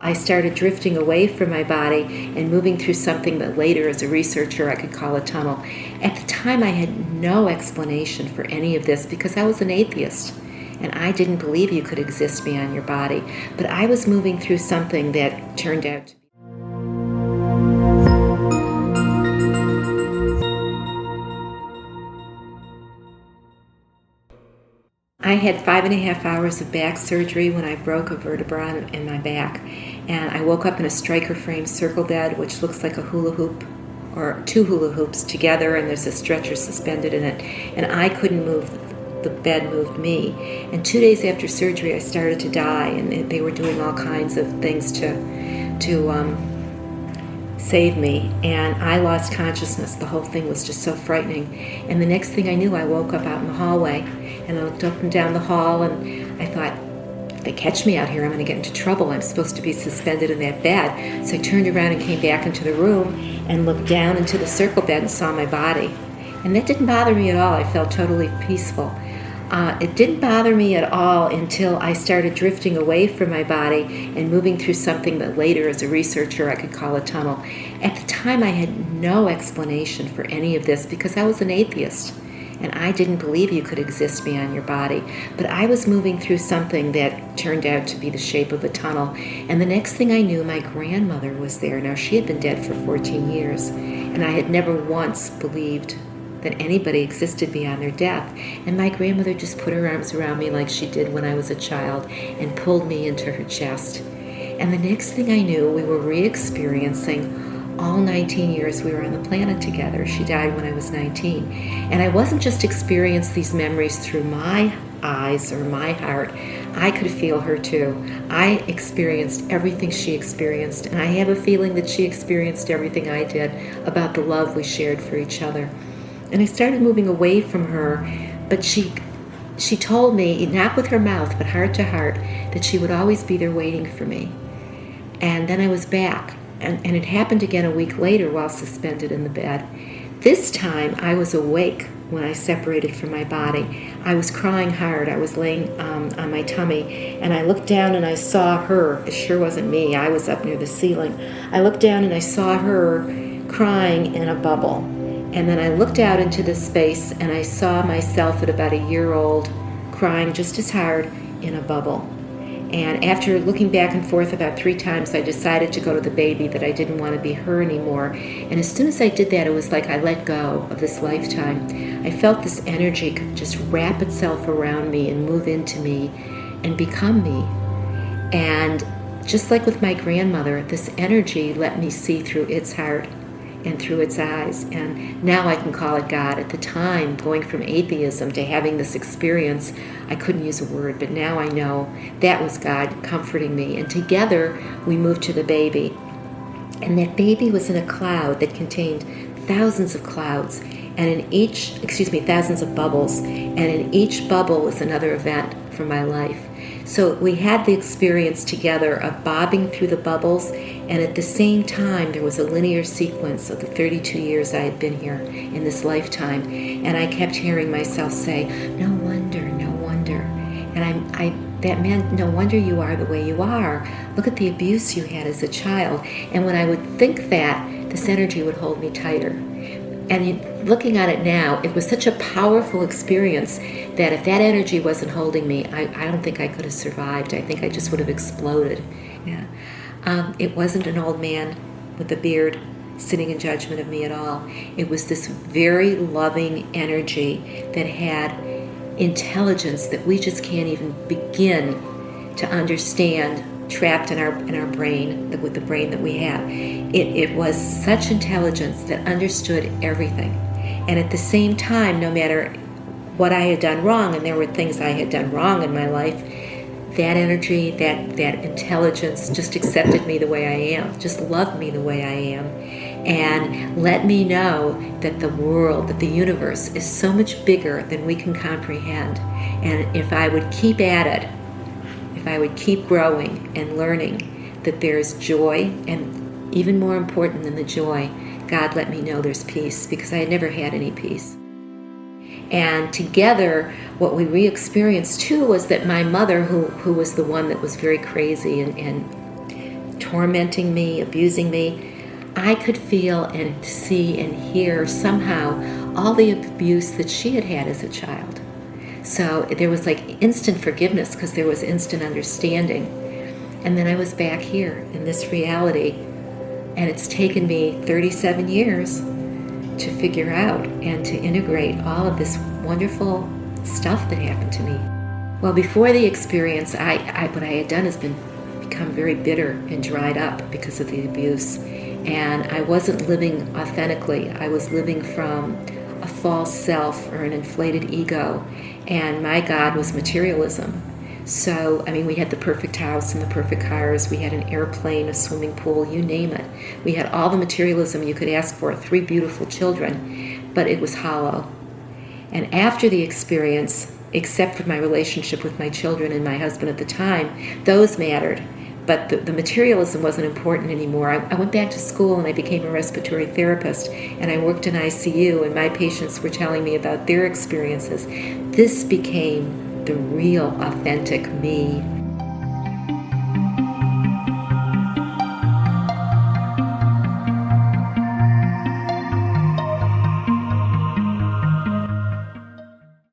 I started drifting away from my body and moving through something that later, as a researcher, I could call a tunnel. At the time, I had no explanation for any of this because I was an atheist, and I didn't believe you could exist beyond your body. But I was moving through something that turned out to be. I had 5.5 hours of back surgery when I broke a vertebra in my back, and I woke up in a striker frame circle bed, which looks like a hula hoop or two hula hoops together, and there's a stretcher suspended in it, and I couldn't move. The bed moved me. And 2 days after surgery, I started to die, and they were doing all kinds of things to save me, and I lost consciousness. The whole thing was just so frightening. And the next thing I knew, I woke up out in the hallway, and I looked up and down the hall, and I thought, if they catch me out here, I'm going to get into trouble. I'm supposed to be suspended in that bed. So I turned around and came back into the room and looked down into the circle bed and saw my body. And that didn't bother me at all. I felt totally peaceful. It didn't bother me at all until I started drifting away from my body and moving through something that later, as a researcher, I could call a tunnel. At the time, I had no explanation for any of this because I was an atheist, and I didn't believe you could exist beyond your body. But I was moving through something that turned out to be the shape of a tunnel. And the next thing I knew, my grandmother was there. Now, she had been dead for 14 years, and I had never once believed that anybody existed beyond their death. And my grandmother just put her arms around me like she did when I was a child and pulled me into her chest. And the next thing I knew, we were re-experiencing all 19 years we were on the planet together. She died when I was 19. And I wasn't just experiencing these memories through my eyes or my heart. I could feel her too. I experienced everything she experienced, and I have a feeling that she experienced everything I did about the love we shared for each other. And I started moving away from her, but she told me, not with her mouth, but heart to heart, that she would always be there waiting for me. And then I was back, and it happened again a week later while suspended in the bed. This time, I was awake when I separated from my body. I was crying hard. I was laying on my tummy, and I looked down and I saw her. It sure wasn't me. I was up near the ceiling. I looked down and I saw her crying in a bubble. And then I looked out into the space and I saw myself at about a year old crying just as hard in a bubble. And after looking back and forth about 3 times, I decided to go to the baby, that I didn't want to be her anymore. And as soon as I did that, it was like I let go of this lifetime. I felt this energy just wrap itself around me and move into me and become me. And just like with my grandmother, this energy let me see through its heart and through its eyes. And now I can call it God. At the time, going from atheism to having this experience, I couldn't use a word, but now I know that was God comforting me. And together, we moved to the baby. And that baby was in a cloud that contained thousands of clouds, and thousands of bubbles. And in each bubble was another event from my life. So we had the experience together of bobbing through the bubbles, and at the same time there was a linear sequence of the 32 years I had been here in this lifetime. And I kept hearing myself say, no wonder, no wonder. And that meant, no wonder you are the way you are. Look at the abuse you had as a child. And when I would think that, this energy would hold me tighter. And looking at it now, it was such a powerful experience that if that energy wasn't holding me, I don't think I could have survived. I think I just would have exploded. Yeah. It wasn't an old man with a beard sitting in judgment of me at all. It was this very loving energy that had intelligence that we just can't even begin to understand, trapped in our brain, with the brain that we have. It was such intelligence that understood everything. And at the same time, no matter what I had done wrong, and there were things I had done wrong in my life, that energy, that intelligence just accepted me the way I am, just loved me the way I am, and let me know that the world, that the universe is so much bigger than we can comprehend. And if I would keep at it, if I would keep growing and learning that there's joy, and even more important than the joy, God let me know there's peace, because I had never had any peace. And together, what we re-experienced too was that my mother, who was the one that was very crazy and tormenting me, abusing me, I could feel and see and hear somehow all the abuse that she had had as a child. So there was like instant forgiveness because there was instant understanding. And then I was back here in this reality, and it's taken me 37 years to figure out and to integrate all of this wonderful stuff that happened to me. Well, before the experience, what I had done is become very bitter and dried up because of the abuse. And I wasn't living authentically. I was living from a false self or an inflated ego. And my God was materialism. So, we had the perfect house and the perfect cars. We had an airplane, a swimming pool, you name it. We had all the materialism you could ask for, 3 beautiful children, but it was hollow. And after the experience, except for my relationship with my children and my husband at the time, those mattered. But the materialism wasn't important anymore. I went back to school and I became a respiratory therapist, and I worked in ICU, and my patients were telling me about their experiences. This became the real, authentic me.